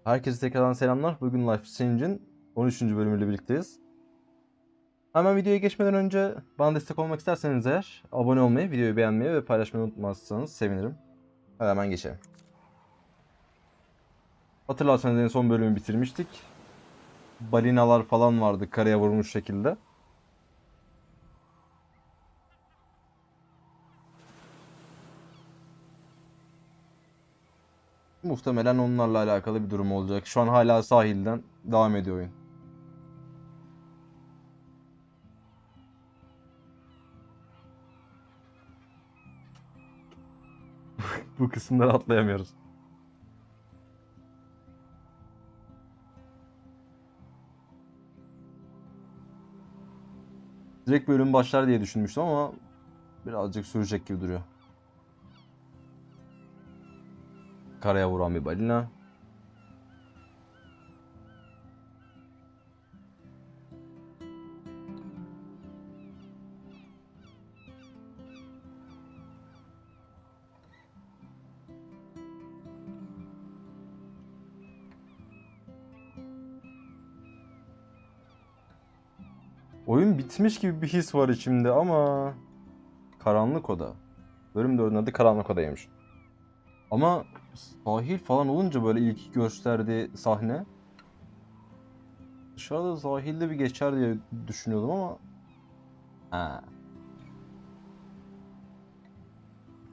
Herkese tekrardan selamlar. Bugün Life Change'in 13. bölümüyle birlikteyiz. Hemen videoya geçmeden önce bana destek olmak isterseniz eğer abone olmayı, videoyu beğenmeyi ve paylaşmayı unutmazsanız sevinirim. Hadi hemen geçelim. Hatırlarsanız en son bölümü bitirmiştik. Balinalar falan vardı karaya vurmuş şekilde. Muhtemelen onlarla alakalı bir durum olacak. Şu an hala sahilden devam ediyor oyun. Bu kısımları atlayamıyoruz. Direkt bölüm başlar diye düşünmüştüm ama birazcık sürecek gibi duruyor. Karaya vuran bir balina. Oyun bitmiş gibi bir his var içimde ama karanlık oda. Bölüm 4'ün adı karanlık odaymış. Ama sahil falan olunca böyle ilk gösterdiği sahne dışarıda sahilde bir geçer diye düşünüyordum ama ha.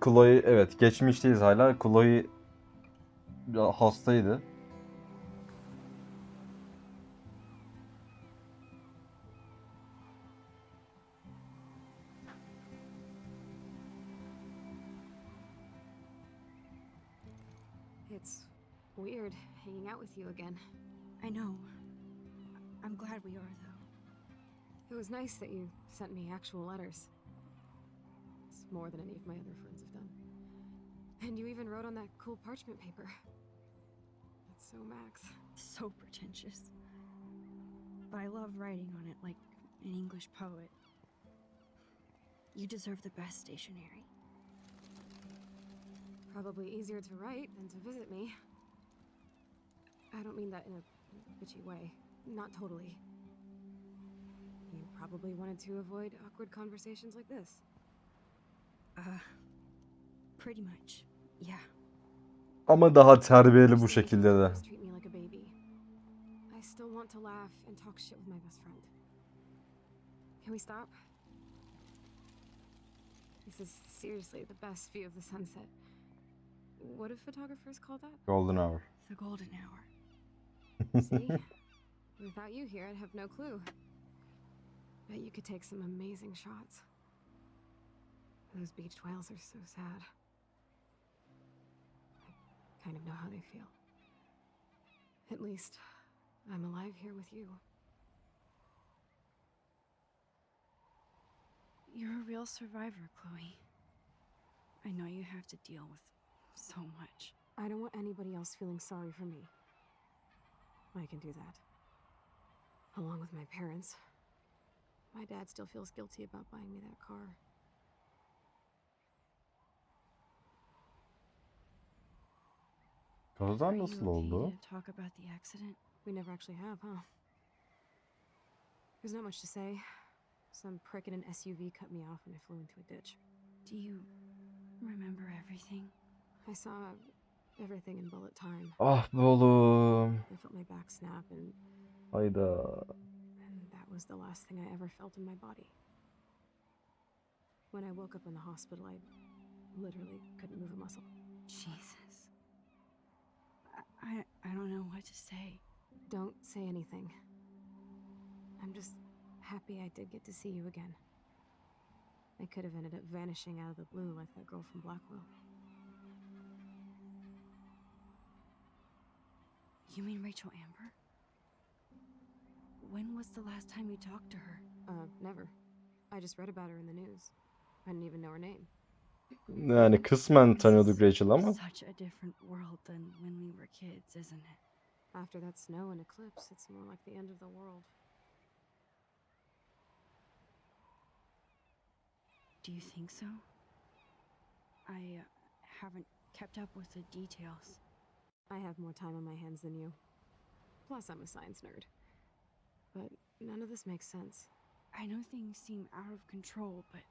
Chloe evet geçmişteyiz hala. Chloe hastaydı. It's weird hanging out with you again. I know. I'm glad we are, though. It was nice that you sent me actual letters. It's more than any of my other friends have done. And you even wrote on that cool parchment paper. That's so Max. So pretentious. But I love writing on it like an English poet. You deserve the best stationery. Probably easier to write than to visit me. I don't mean that in a bitchy way. Not totally. You probably wanted to avoid awkward conversations like this. Pretty much, yeah. Ama daha terbiyeli bu Usually şekilde de. always treat me like a baby. I still want to laugh and talk shit with my best friend. Can we stop? This is seriously the best view of the sunset. What do photographers call that? Golden Hour. The golden hour. See? Without you here, I'd have no clue. Bet you could take some amazing shots. Those beached whales are so sad. I kind of know how they feel. At least, I'm alive here with you. You're a real survivor, Chloe. I know you have to deal with so much. I don't want anybody else feeling sorry for me. I can do that. Along with my parents. My dad still feels guilty about buying me that car. Are Kazadan you nasıl okay oldu? to talk about the accident? We never actually have, huh? There's not much to say. Some prick in an SUV cut me off and I flew into a ditch. Do you remember everything? I saw everything in bullet time. Ah be oğlum. I felt my back snap and Hayda. that was the last thing I ever felt in my body. When I woke up in the hospital, I literally couldn't move a muscle. Jesus. I don't know what to say. Don't say anything. I'm just happy I did get to see you again. I could have ended up vanishing out of the blue like that girl from Blackwell. You mean Rachel Amber? When was the last time you talked to her? Never. I just read about her in the news. I didn't even know her name. Yani kısmen tanıyorduk Rachel ama. Such a different world than when we were kids, isn't it? After that snow and eclipse, it's more like the end of the world. Do you think so? I haven't kept up with the details. I have more time on my hands than you. Plus, I'm a science nerd. But none of this makes sense. I know things seem out of control, but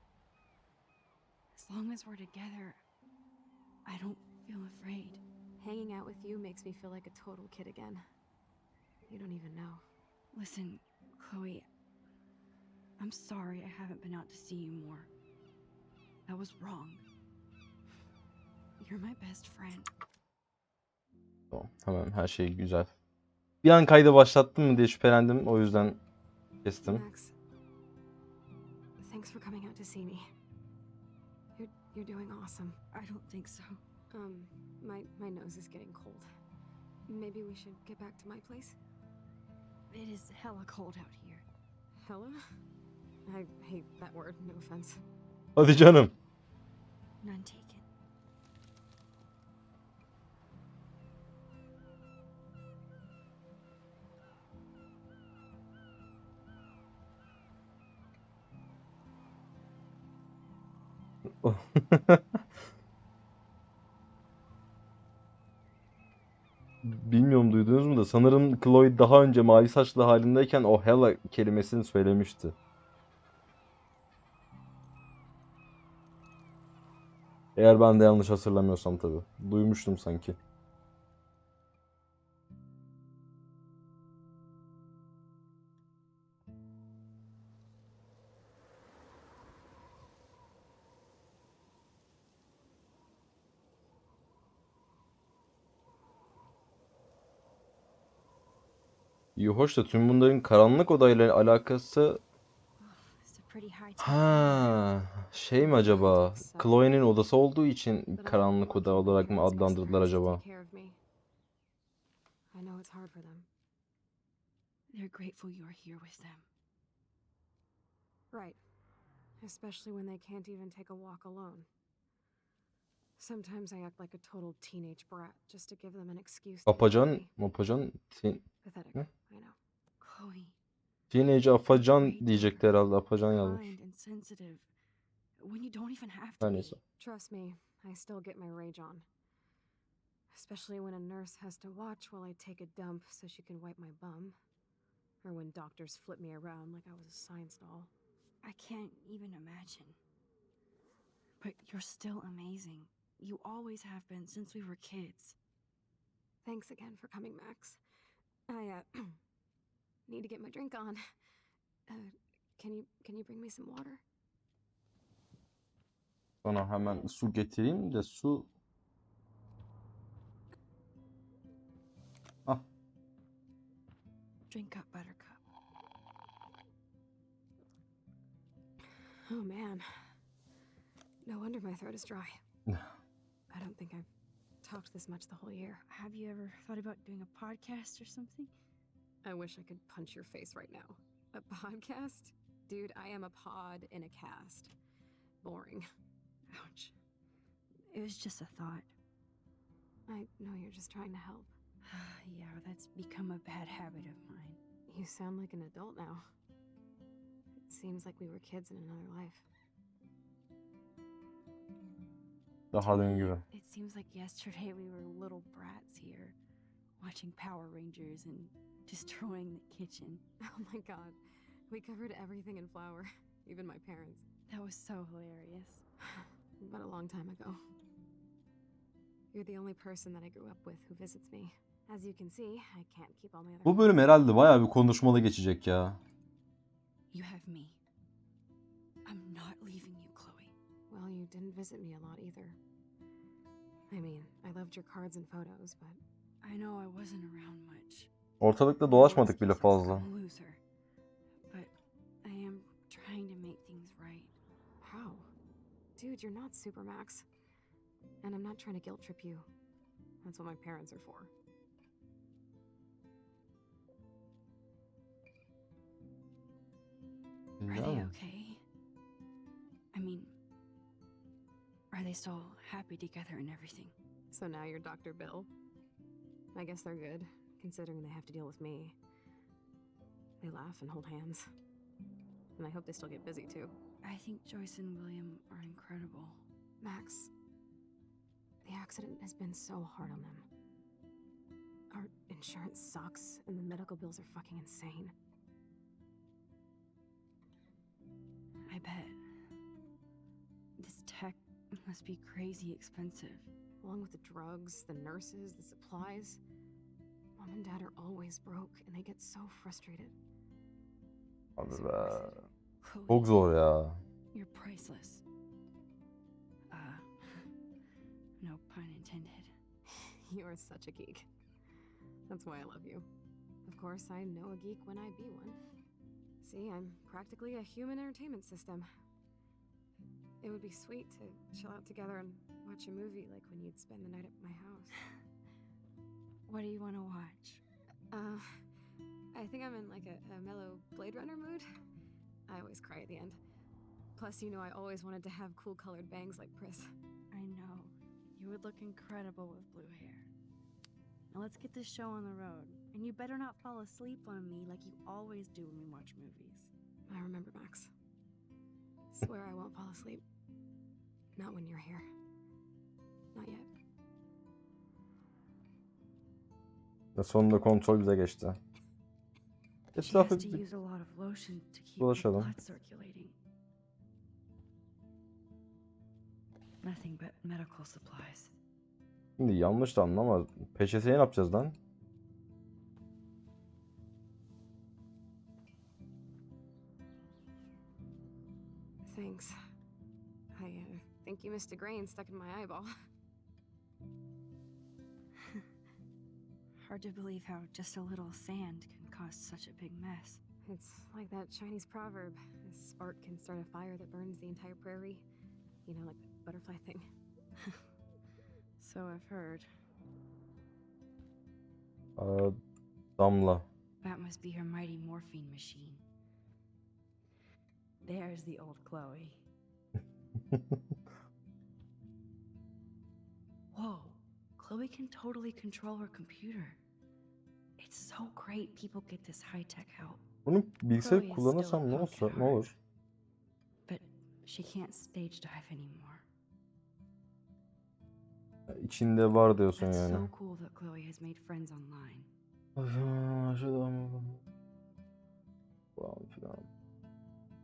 as long as we're together, I don't feel afraid. Hanging out with you makes me feel like a total kid again. You don't even know. Listen, Chloe, I'm sorry I haven't been out to see you more. I was wrong. You're my best friend. Tamam, hemen her şey güzel. Bir an kaydı başlattım mı diye şüphelendim. O yüzden kestim. Max, thanks for coming out to see me. You're doing awesome. I don't think so. My nose is getting cold. Maybe we should get back to my place? It is hella cold out here. Hella? I hate that word, no offense. Hadi canım. None taken. Bilmiyorum duydunuz mu da sanırım Chloe daha önce mavi saçlı halindeyken o hella kelimesini söylemişti. Eğer ben de yanlış hatırlamıyorsam tabii. Duymuştum sanki. İyi hoş da tüm bunların karanlık odayla alakası... It's a pretty high temperature. Ha, şey mi acaba? Chloe'nin odası olduğu için karanlık oda olarak mı adlandırdılar acaba? I know it's hard for them. They're grateful you're here with them. Right. Especially when they can't even take a walk alone. Sometimes I act like a total teenage brat just to give them an excuse to Apacan, ignore me. mapacan, Pathetic, Ne? I know. Chloe, teenage afacan diyecekti herhalde. Apacan yazmış. kind and sensitive when you don't even have Her to be. neyse. Trust me, I still get my rage on. Especially when a nurse has to watch while I take a dump so she can wipe my bum. Or when doctors flip me around like I was a science doll. I can't even imagine. But you're still amazing. You always have been since we were kids. Thanks again for coming, Max. I need to get my drink on. Can you bring me some water? Sonra hemen su getireyim de su... Ah, Drink up, Buttercup. Oh man. No wonder my throat is dry. I don't think I've talked this much the whole year. Have you ever thought about doing a podcast or something? I wish I could punch your face right now. A podcast? Dude, I am a pod in a cast. Boring. Ouch. It was just a thought. I know you're just trying to help. Yeah, that's become a bad habit of mine. You sound like an adult now. It seems like we were kids in another life. daha dün gibi. It seems like yesterday we were little brats here, watching Power Rangers and destroying the kitchen. Oh my god. We covered everything in flour. Even my parents. That was so hilarious. But a long time ago. You're the only person that I grew up with who visits me. As you can see, I can't keep all my other... Bu bölüm herhalde bayağı bir konuşmalı geçecek ya. You have me. I'm not leaving you, Chloe. Well, you didn't visit me a lot either. I mean, I loved your cards and photos, but... I know I wasn't around much. Ortalıkta dolaşmadık bile fazla. I'm a loser. But I am trying to make things right. How? Dude, you're not Supermax. And I'm not trying to guilt trip you. That's what my parents are for. Are they Yani. okay? I mean, are they still happy together and everything? So now you're Dr. Bill? I guess they're good, considering they have to deal with me. They laugh and hold hands. And I hope they still get busy too. I think Joyce and William are incredible. Max, the accident has been so hard on them. Our insurance sucks, and the medical bills are fucking insane. I bet. This tech must be crazy expensive. Along with the drugs, the nurses, the supplies. Mom and Dad are always broke, and they get so frustrated. Abi Is it be. worth it? Chloe, Çok zor ya. you're priceless. No pun intended. You are such a geek. That's why I love you. Of course, I know a geek when I be one. See, I'm practically a human entertainment system. It would be sweet to chill out together and watch a movie like when you'd spend the night at my house. What do you want to watch? I think I'm in like a mellow Blade Runner mood. I always cry at the end. Plus, you know I always wanted to have cool colored bangs like Pris. I know. You would look incredible with blue hair. Now let's get this show on the road. And you better not fall asleep on me like you always do when we watch movies. I remember, Max. Swear I won't fall asleep. Not when you're here. Not yet. Ve sonunda kontrol bize geçti. She has Etrafı to bir use a lot of lotion to keep the dolaşalım. blood circulating. Nothing but medical supplies. Şimdi yanlış da anlama. Peçeteyi ne yapacağız lan? Thanks. I think you missed a grain stuck in my eyeball. Hard to believe how just a little sand can cause such a big mess. It's like that Chinese proverb: a spark can start a fire that burns the entire prairie. You know, like the butterfly thing. So I've heard. Damla. That must be her mighty morphine machine. There's the old Chloe. Whoa, Chloe can totally control her computer. It's so great people get this high-tech help. Bunu bilgisayar Chloe is kullanırsam still ne a olsa punk at ne heart. olur? But she can't stage dive anymore. İçinde var diyorsun That's yani. so cool that Chloe has made friends online. Falan filan.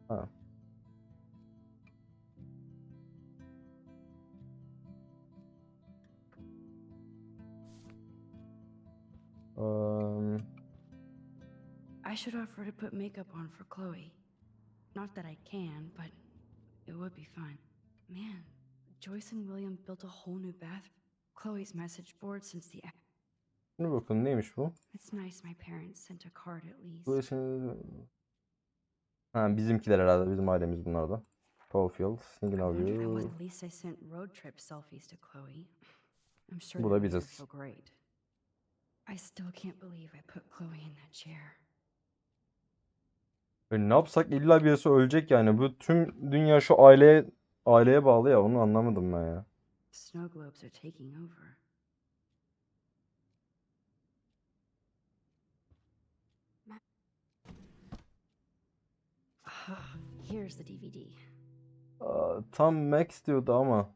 Ha. I should offer to put makeup on for Chloe. Not that I can, but it would be fun. Man, Joyce and William built a whole new Chloe's message board since the Şimdi bakın neymiş bu? It's nice my parents sent a card at least. Bu ha, bizimkiler herhalde. Bizim ailemiz bunlar da. Caulfield, thinking I of wonder how you. at least I sent road trip selfies to Chloe. I'm sure Bu that da made her biziz. feel great. I still can't believe I put Chloe in that chair. Ne yapsak illa birisi ölecek yani. Bu tüm dünya şu aileye bağlı ya. Onu anlamadım ben ya. Snow globes are taking over. Here's the DVD. Tam Max diyordu ama.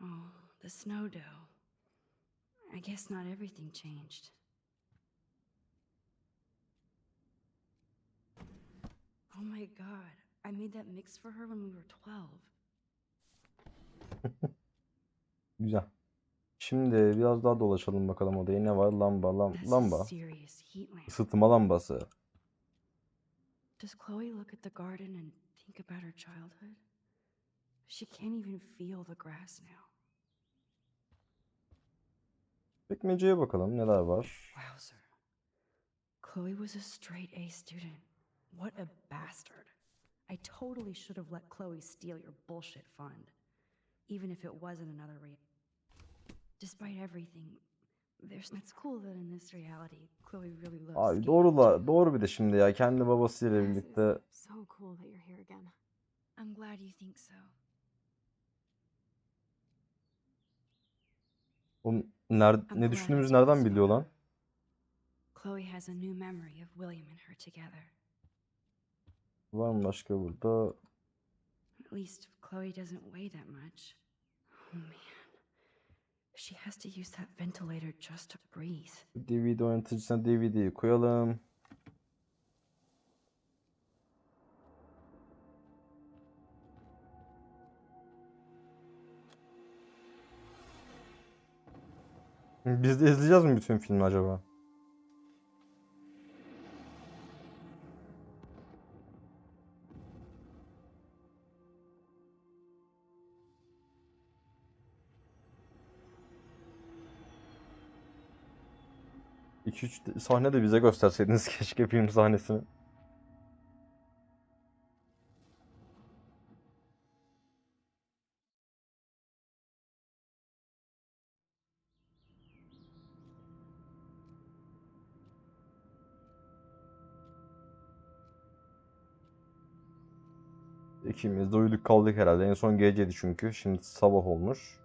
Oh, the snow dough. I guess not everything changed. Oh my god, I made that mix for her when we were 12. Güzel. Şimdi biraz daha dolaşalım bakalım odaya. Ne var? Lamba. That's a serious heat lamp. Isıtma lambası. Does Chloe look at the garden and think about her childhood? She can't even feel the grass now. Çekmeceye bakalım neler var. Wowzer. Chloe was a straight A student. What a bastard. I totally should have let Chloe steal your bullshit fund. Even if it wasn't another Despite everything, it's cool that in this reality, Chloe really loves Abi skating. doğru bir de şimdi ya. Kendi babasıyla Max, birlikte. it's so cool that you're here again. I'm glad you think so. Ne düşündüğümüzü nereden biliyor lan? Chloe has a new memory of William and her together. Var mı başka burada? At least Chloe doesn't weigh that much. Oh man. She has to use that ventilator just to breathe. DVD oynatıcısına DVD'yi koyalım. Biz de izleyeceğiz mi bütün filmi acaba? İki üç sahne de bize gösterseydiniz keşke film sahnesini. İkimiz de uyuduk kaldık herhalde. En son geceydi çünkü. Şimdi sabah olmuş.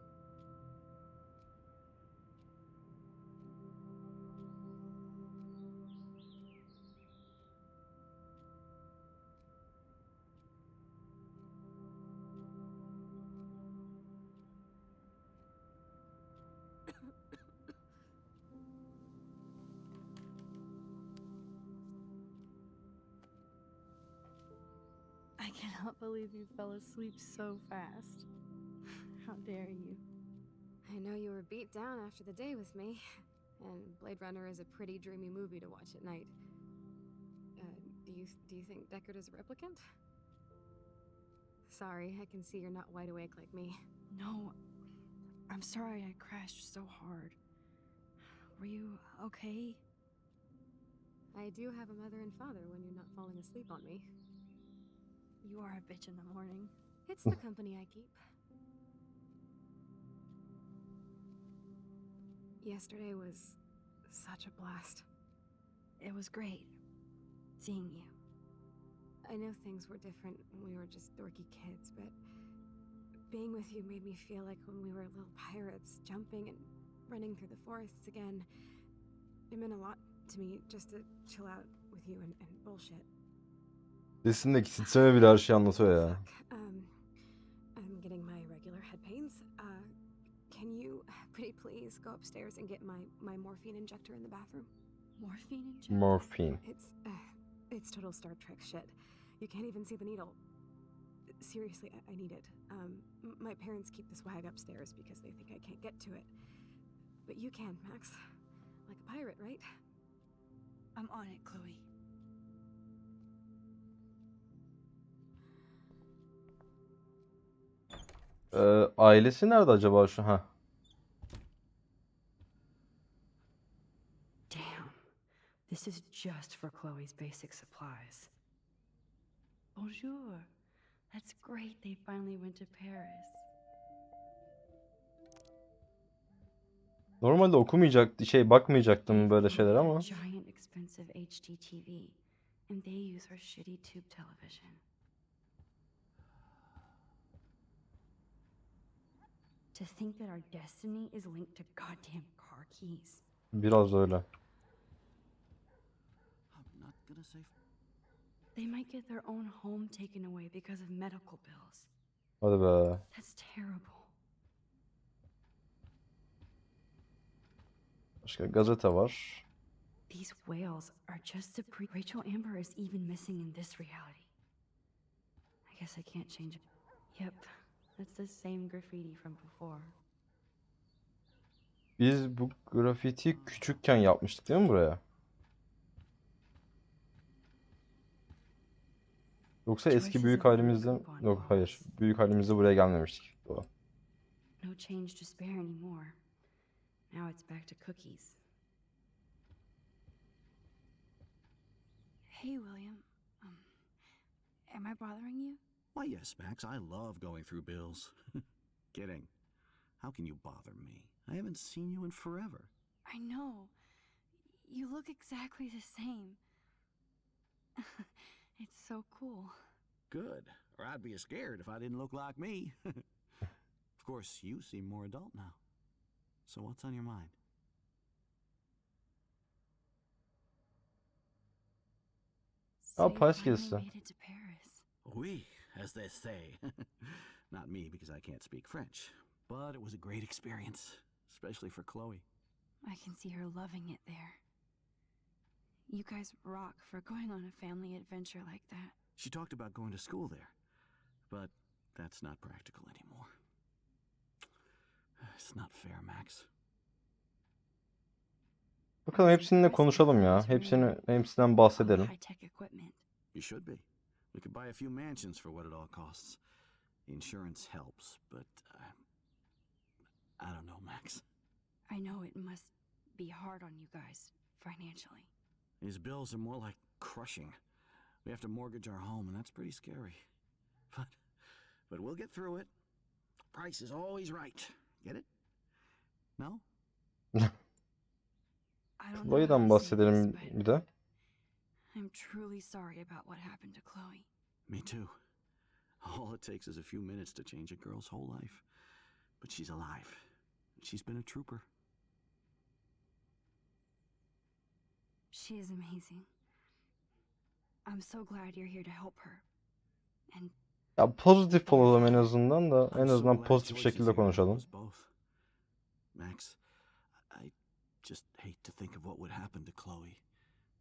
I cannot believe you fell asleep so fast. How dare you? I know you were beat down after the day with me, and Blade Runner is a pretty dreamy movie to watch at night. Do you think Deckard is a replicant? Sorry, I can see you're not wide awake like me. No, I'm sorry I crashed so hard. Were you okay? I do have a mother and father when you're not falling asleep on me. You are a bitch in the morning. It's the company I keep. Yesterday was such a blast. It was great seeing you. I know things were different when we were just dorky kids, but being with you made me feel like when we were little pirates, jumping and running through the forests again. It meant a lot to me just to chill out with you and bullshit. Sesindeki titreme bile her şeyi anlatıyor ya. Fuck. I'm getting my regular head pains. Can you, pretty please, go upstairs and get my morphine injector in the bathroom? Morphine injector? Morphine. It's total Star Trek shit. You can't even see the needle. Seriously, I need it. My parents keep the swag upstairs because they think I can't get to it. But you can, Max. Like a pirate, right? I'm on it, Chloe. Ailesi nerede acaba şu? Ha. Damn. This is just for Chloe's basic supplies. Bonjour. That's great they finally went to Paris. Normalde bakmayacaktım böyle şeyler ama. Giant expensive HD TV, and they use her shitty tube television. To think that our destiny is linked to goddamn car keys. Biraz öyle. I'm not gonna say. They might get their own home taken away because of medical bills. Hadi be. That's terrible. Başka gazete var. These whales are just a Rachel Amber is even missing in this reality. I guess I can't change it. Yep, that's the same graffiti from before. Biz bu grafitiyi küçükken yapmıştık değil mi buraya? Yoksa eski büyük halimizde... Yok hayır. Büyük halimizde buraya gelmemiştik. Doğru. No change to spare anymore. Now it's back to cookies. Hey, William. Am I bothering you? Why, yes, Max. I love going through bills. Kidding. How can you bother me? I haven't seen you in forever. I know. You look exactly the same. It's so cool. Good. Or I'd be scared if I didn't look like me. Of course, you seem more adult now. So what's on your mind? So you Paris finally gezisi. made it to Paris. Oui, as they say. Not me, because I can't speak French. But it was a great experience. especially for Chloe. I can see her loving it there. You guys rock for going on a family adventure like that. She talked about going to school there, but that's not practical anymore. It's not fair, Max. Bakalım hepsininle konuşalım ya. Hepsinden bahsedelim. High-tech equipment. You should be. We could buy a few mansions for what it all costs. The insurance helps, but I don't know, Max. I know it must be hard on you guys financially. These bills are more like crushing. We have to mortgage our home, and that's pretty scary. But we'll get through it. Price is always right. Get it? No? I don't know Chloe'den how to say bahsedelim this, bir de. I'm truly sorry about what happened to Chloe. Me too. All it takes is a few minutes to change a girl's whole life. But she's alive. She's been a trooper. She is amazing. I'm so glad you're here to help her. And Ya pozitif olalım en azından da. En I'm so azından glad pozitif Joyce is şekilde here to help konuşalım. us both. Max, I just hate to think of what would happen to Chloe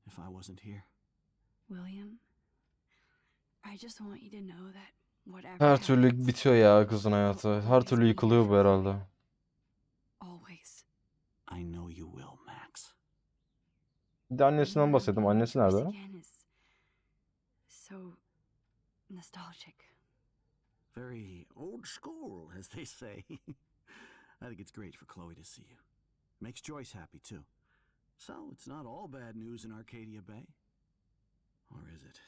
if I wasn't here. William, I just want you to know that whatever Her türlü happens, bitiyor ya kızın hayatı. Her türlü yıkılıyor bu herhalde. always. I know you will, Max. Bir de annesinden bahsedelim. Annesi nerede? Again is so nostalgic. Very old school, as they say. I think it's great for Chloe to see you. Makes Joyce happy, too. So, it's not all bad news in Arcadia Bay. Or is it?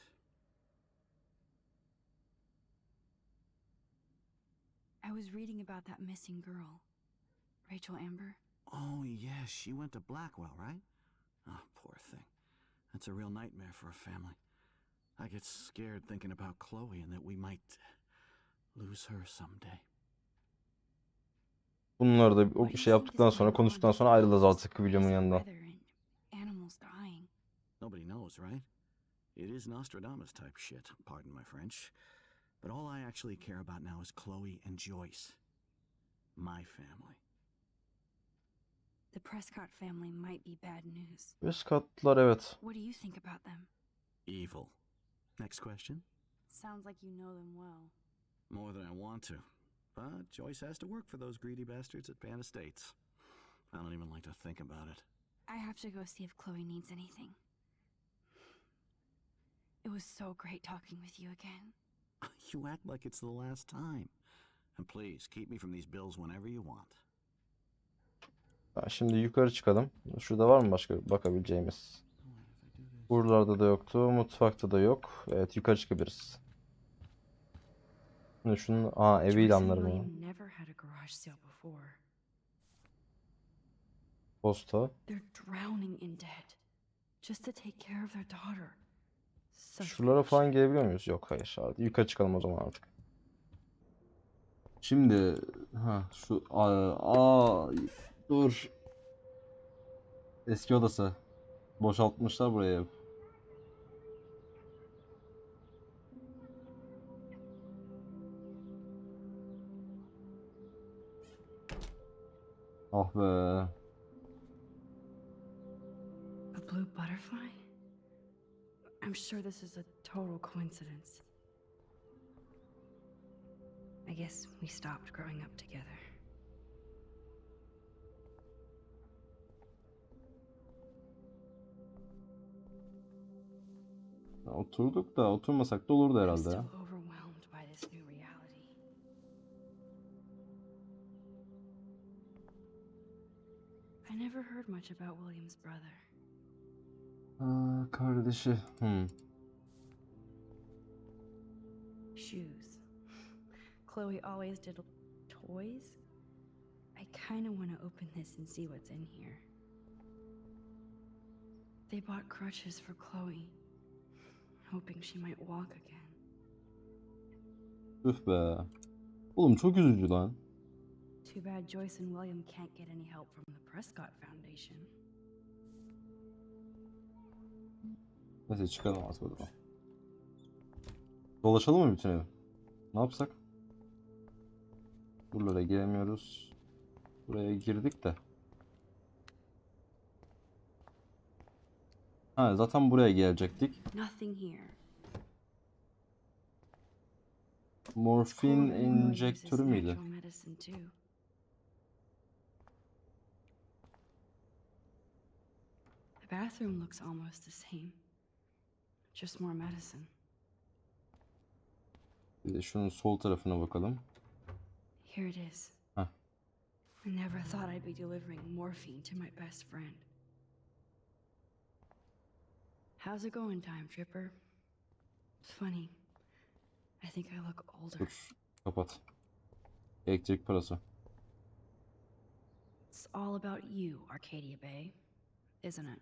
I was reading about that missing girl, Rachel Amber. Oh, yes, she went to Blackwell, right? Oh, poor thing. That's a real nightmare for a family. I get scared thinking about Chloe and that we might lose her someday. Bunları da o What do şey you think yaptıktan is sonra, going on konuştuktan with sonra ayrılacağız ghosts, artık videomun crazy yanından. weather, and animals dying? Nobody knows, right? It is Nostradamus type shit, pardon my French. But all I actually care about now is Chloe and Joyce. My family. The Prescott family might be bad news. Üst katlar evet. What do you think about them? Evil. Next question? Sounds like you know them well. More than I want to. But Joyce has to work for those greedy bastards at Pan Estates. I don't even like to think about it. I have to go see if Chloe needs anything. It was so great talking with you again. You act like it's the last time. And please, keep me from these bills whenever you want. Ha, şimdi yukarı çıkalım. Şurada var mı başka bakabileceğimiz? Buralarda da yoktu. Mutfakta da yok. Evet, yukarı çıkabiliriz. Şimdi şunun ev Joyce and ilanları mı? William never had a garage sale before. Posta. They're drowning in debt just to take care of their daughter. Such Şuralara falan bullshit. gelebiliyor muyuz? Yok, hayır. Hadi yukarı çıkalım o zaman artık. Şimdi dur. Eski odası. Boşaltmışlar buraya. Ah be. A blue butterfly? I'm sure this is a total coincidence. I guess we stopped growing up together. Oturduk da oturmasak da olurdu I'm herhalde still ya. overwhelmed by this new reality. I never heard much about William's brother. Kardeşi. Shoes. Chloe always did toys. I kind of want to open this and see what's in here. They bought crutches for Chloe, hoping she might walk again. Üf be. Oğlum çok üzücü lan. Too bad Joyce and William can't get any help from the Prescott Foundation. Neyse çıkalım az buradan. Dolaşalım mı bütün evi? Ne yapsak? Buralara giremiyoruz. Buraya girdik de. Ha, zaten buraya gelecektik. Nothing here. Morfin Chloe Williams is enjektörü müydü? actual medicine too. The bathroom looks almost the same. Just more medicine. Bir de şunun sol tarafına bakalım. Here it is. Huh. I never thought I'd be delivering morphine to my best friend. How's it going, Time Tripper? It's funny. I think I look older. Dur. Kapat. Elektrik parası. It's all about you, Arcadia Bay, isn't it?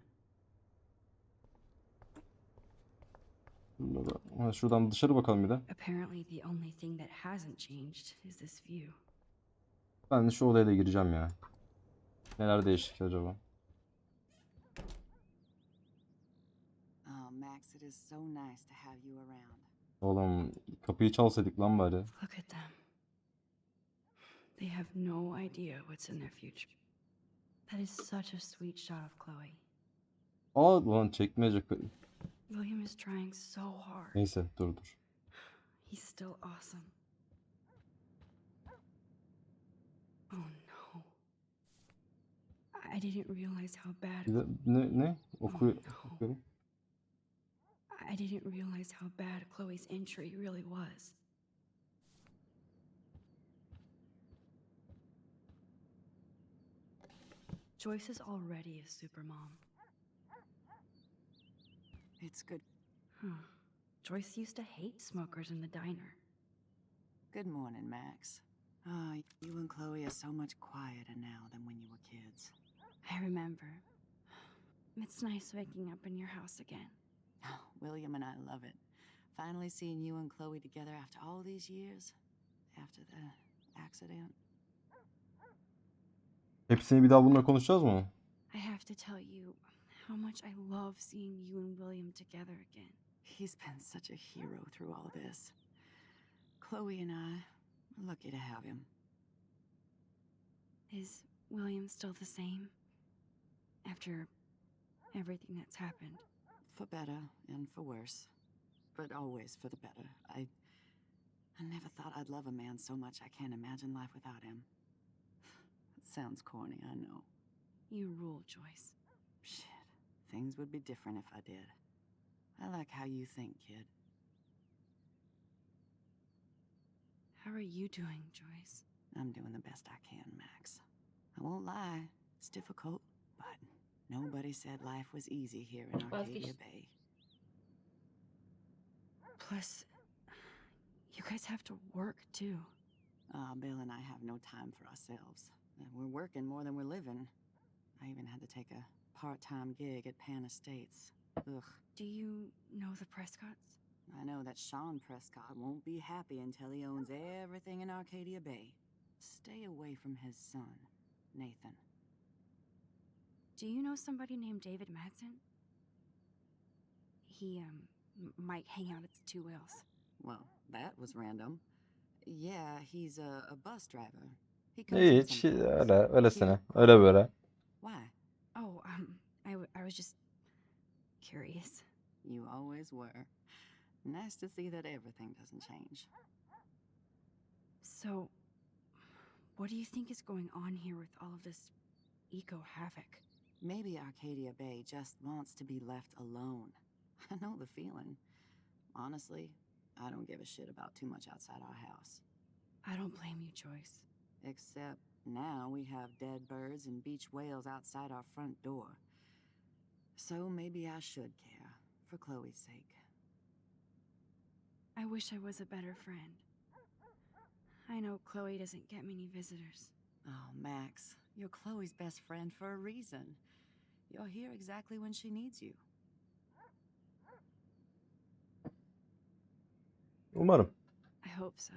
Ha, şuradan dışarı bakalım bir de. Apparently the only thing that hasn't changed is this view. Ben de şu odaya da gireceğim ya. Neler değişik acaba? Oh, Max, it is so nice to have you around. Oğlum kapıyı çalsaydık lan bari. Look at them. They have no idea what's in their future. That is such a sweet shot of Chloe. Aa lan çekmeyecek. William is trying so hard. Neyse dur. He's still awesome. Oh no. I didn't realize how bad. Bir de, ne? Okuyorum. I didn't realize how bad Chloe's injury really was. Joyce is already a supermom. It's good. Joyce used to hate smokers in the diner. Good morning, Max. Oh, you and Chloe are so much quieter now than when you were kids. I remember. It's nice waking up in your house again. Oh, William and I love it. Finally seeing you and Chloe together after all these years. After the accident. Hepsini bir daha bununla konuşacağız mı? I have to tell you how much I love seeing you and William together again. He's been such a hero through all this. Chloe and I are lucky to have him. Is William still the same? After everything that's happened? For better and for worse. But always for the better. I never thought I'd love a man so much I can't imagine life without him. It sounds corny, I know. You rule, Joyce. Shit, things would be different if I did. I like how you think, kid. How are you doing, Joyce? I'm doing the best I can, Max. I won't lie, it's difficult, but nobody said life was easy here in Arcadia Bay. Plus, you guys have to work too. Bill and I have no time for ourselves. We're working more than we're living. I even had to take a part-time gig at Pan Estates. Ugh. Do you know the Prescotts? I know that Sean Prescott won't be happy until he owns everything in Arcadia Bay. Stay away from his son, Nathan. Do you know somebody named David Madsen? He, might hang out at the Two Whales. Well, that was random. Yeah, he's a bus driver. He comes in Hiç sometimes. öylesine. Öyle böyle. Why? Oh, I was just curious. You always were. Nice to see that everything doesn't change. So, what do you think is going on here with all of this eco-havoc? Maybe Arcadia Bay just wants to be left alone. I know the feeling. Honestly, I don't give a shit about too much outside our house. I don't blame you, Joyce. Except now we have dead birds and beach whales outside our front door. So maybe I should care, for Chloe's sake. I wish I was a better friend. I know Chloe doesn't get many visitors. Oh, Max, you're Chloe's best friend for a reason. You're here exactly when she needs you. Umarım. I hope so.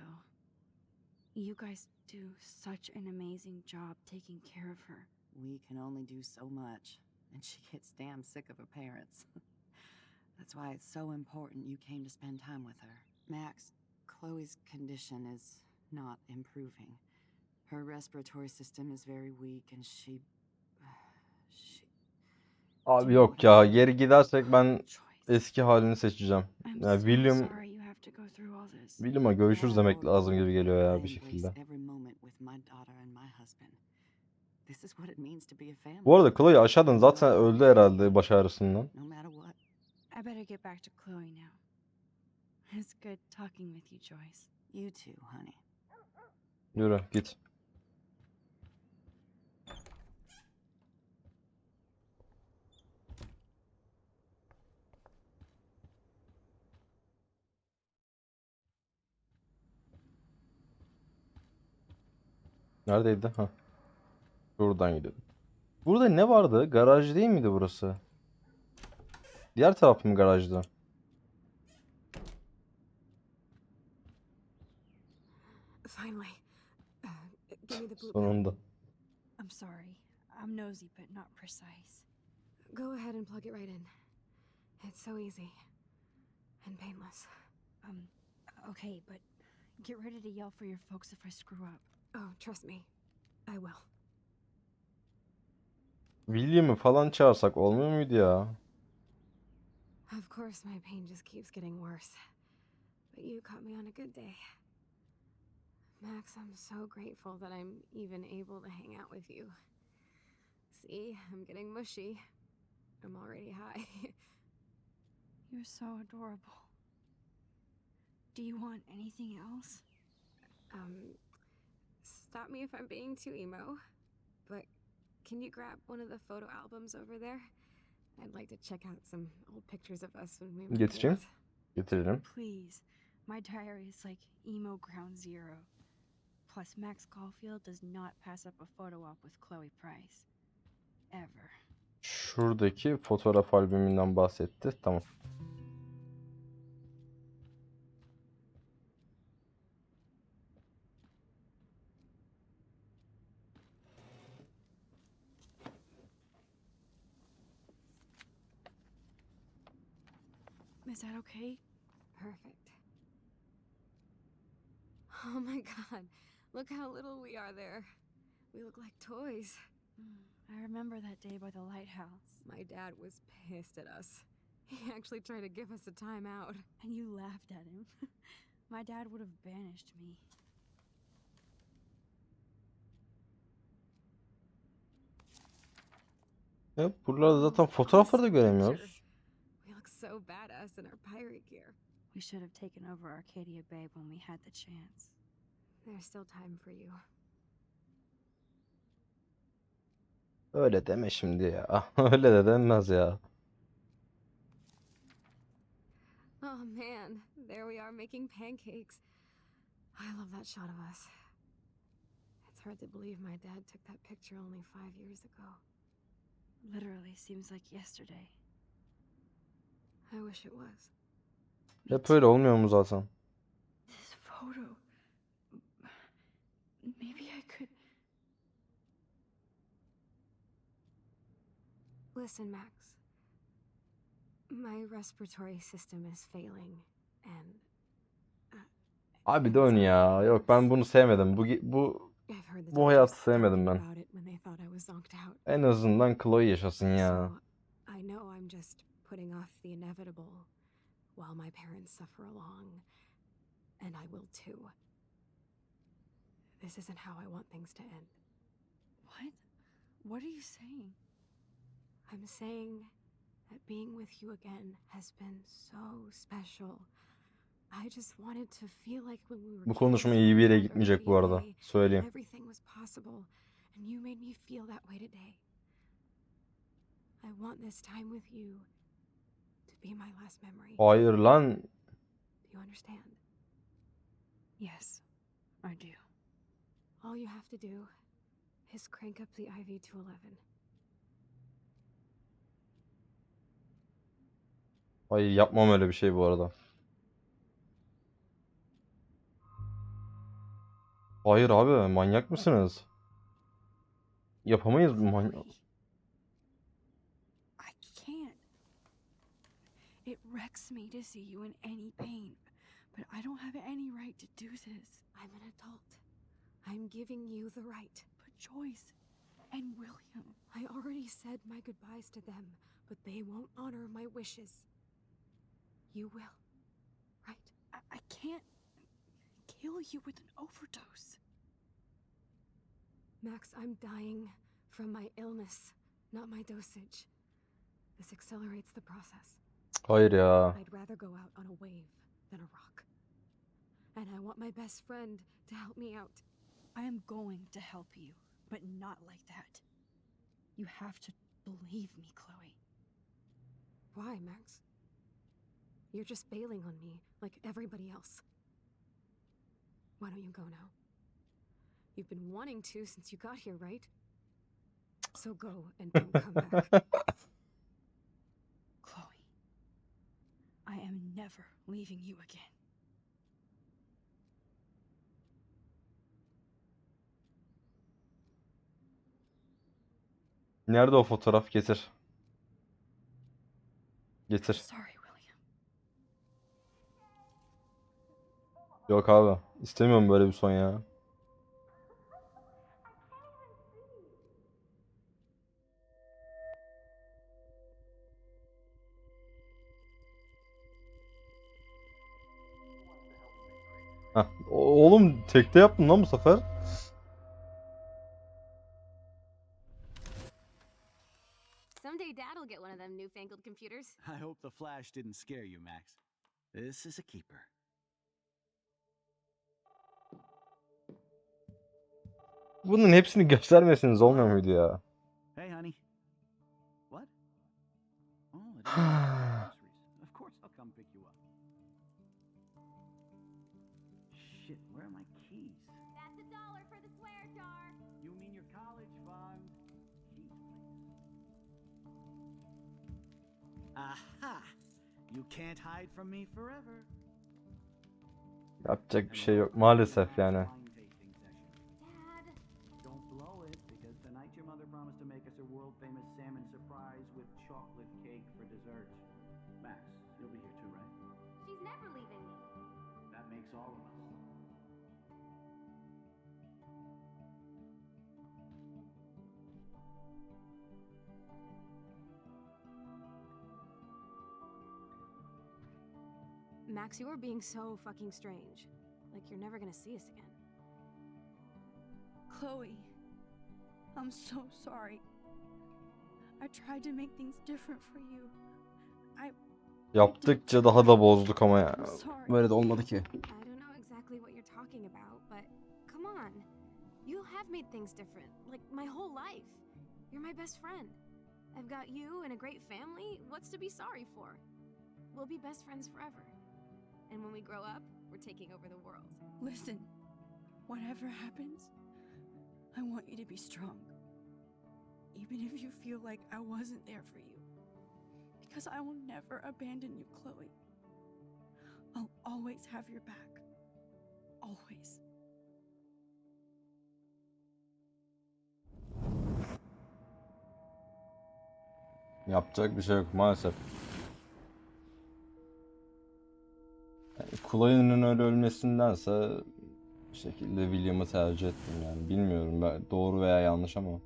You guys do such an amazing job taking care of her. We can only do so much, and she gets damn sick of her parents. That's why it's so important you came to spend time with her. Max, Chloe's condition is not improving. Her respiratory system is very weak and she Abi yok ya. Geri gidersek ben Choice. eski halini seçeceğim. I'm Yani so William, sorry you have to go through all this. William'a görüşürüz demek Well, lazım gibi geliyor I ya bir embrace şekilde. every moment with my daughter and my husband. This is what it means to be a family. Bu arada Chloe aşağıdan zaten öldü herhalde baş ağrısından. No matter what. I better get back to Chloe now. It's good talking with you, Joyce. You too, honey. Yürü git. Neredeydi? Ha. Buradan gidiyordum. Burada ne vardı? Garaj değil miydi burası? Diğer taraf mı garajdı? Finally. Give me the blueprint. Sonunda. I'm sorry. I'm nosy but not precise. Go ahead and plug it right in. It's so easy. And painless. Okay, but get ready to yell for your folks if I screw up. Oh, trust me. I will. William'ı falan çağırsak olmuyor muydu ya? Of course, my pain just keeps getting worse. But you caught me on a good day. Max, I'm so grateful that I'm even able to hang out with you. See, I'm getting mushy. I'm already high. You're so adorable. Do you want anything else? Stop me if I'm being too emo, but can you grab one of the photo albums over there? I'd like to check out some old pictures of us when we were Getireyim. kids. Getiririm. Please. My diary is like emo ground zero. Plus, Max Caulfield does not pass up a photo op with Chloe Price. Ever. Şuradaki fotoğraf albümünden bahsetti. Tamam. Is that okay? Perfect. Oh my god, look how little we are there. We look like toys. I remember that day by the lighthouse. My dad was pissed at us. He actually tried to give us a timeout. And you laughed at him. My dad would have banished me. Ya buralarda zaten fotoğrafları da göremiyoruz. We look so badass in our pirate gear. We should have taken over Arcadia Bay when we had the chance. There's still time for you. Öyle deme şimdi ya. Öyle de denmez ya. Oh man, there we are making pancakes. I love that shot of us. It's hard to believe my dad took that picture only 5 years ago. Literally seems like yesterday. I wish it was. Hep öyle olmuyor mu zaten? This photo. Maybe I could. Listen, Max. My respiratory system is failing and Abi dön ya. Yok ben bunu sevmedim. Bu I've heard the Bu hayatı doctors sevmedim talking ben. about it when they thought I was zonked out. En azından Chloe yaşasın ya. So, I know I'm just putting off the inevitable while my parents suffer along, and I will too. This isn't how I want things to end. What? What are you saying? I'm saying that being with you again has been so special. I just wanted to feel like when we were Bu kids konuşma when iyi bir we yere held gitmeyecek bu Arcadia arada. Bay, Söyleyeyim. everything was possible, and you made me feel that way today. I want this time with you to be my last memory. Hayır lan. Do you understand? Yes, I do. All you have to do is crank up the IV to 11. Hayır yapmam öyle bir şey bu arada. Hayır abi manyak mısınız? Yapamayız bu manyak. I can't. It wrecks me to see you in any pain, but I don't have any right to do this. I'm an adult. I'm giving you the right. But Joyce and William. I already said my goodbyes to them, but they won't honor my wishes. You will, right? I can't kill you with an overdose. Max, I'm dying from my illness, not my dosage. This accelerates the process. Hayır ya. I'd rather go out on a wave than a rock. And I want my best friend to help me out. I am going to help you, but not like that. You have to believe me, Chloe. Why, Max? You're just bailing on me like everybody else. Why don't you go now? You've been wanting to since you got here, right? So go and don't come back. Chloe, I am never leaving you again. Nerede o fotoğraf? Getir. Getir. Sorry, William. Yok abi. İstemiyorum böyle bir son ya. Heh. Oğlum tekte yaptın lan bu sefer. Someday Dad'll get one of them newfangled computers. I hope the flash didn't scare you, Max. This is a keeper. Bunun hepsini göstermesiniz olmuyor muydu ya? Hey, honey. What? Oh, I didn't know you had groceries. Of course I'll come pick you up. Shit, where are my keys? That's $1 for the swear jar. You mean your college fund? Keys, please. Aha! You can't hide from me forever. Yapacak bir şey yok maalesef yani. Dad, Don't blow it, because tonight your mother promised to make us a world famous salmon surprise with chocolate cake for dessert. Max, you'll be here too, right? she's never leaving me. That makes all of us. Max, you are being so fucking strange. Like you're never gonna see us again. Chloe, I'm so sorry. I tried to make things different for you. Yaptıkça daha da bozduk ama ya. I'm sorry. Böyle de olmadı ki. I don't know exactly what you're talking about, but come on. You have made things different, like my whole life. You're my best friend. I've got you and a great family. What's to be sorry for? We'll be best friends forever. And when we grow up, we're taking over the world. Listen, whatever happens, I want you to be strong. Even if you feel like I wasn't there for you. Because I will never abandon you, Chloe. I'll always have your back. Always. Yapacak bir şey yok maalesef. Yani Chloe'nin öyle ölmesindense bir şekilde William'ı tercih ettim yani. Bilmiyorum ben doğru veya yanlış ama.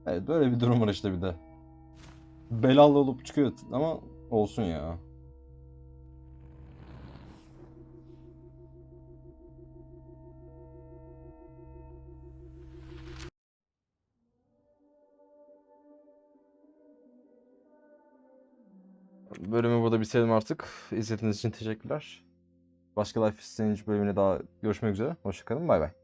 Evet böyle bir durum var işte bir de. Belalı olup çıkıyor ama olsun ya. Bölümü burada bitirelim artık. İzlediğiniz için teşekkürler. Başka Life is Strange bölümüne daha görüşmek üzere. Hoşçakalın. Bay bay.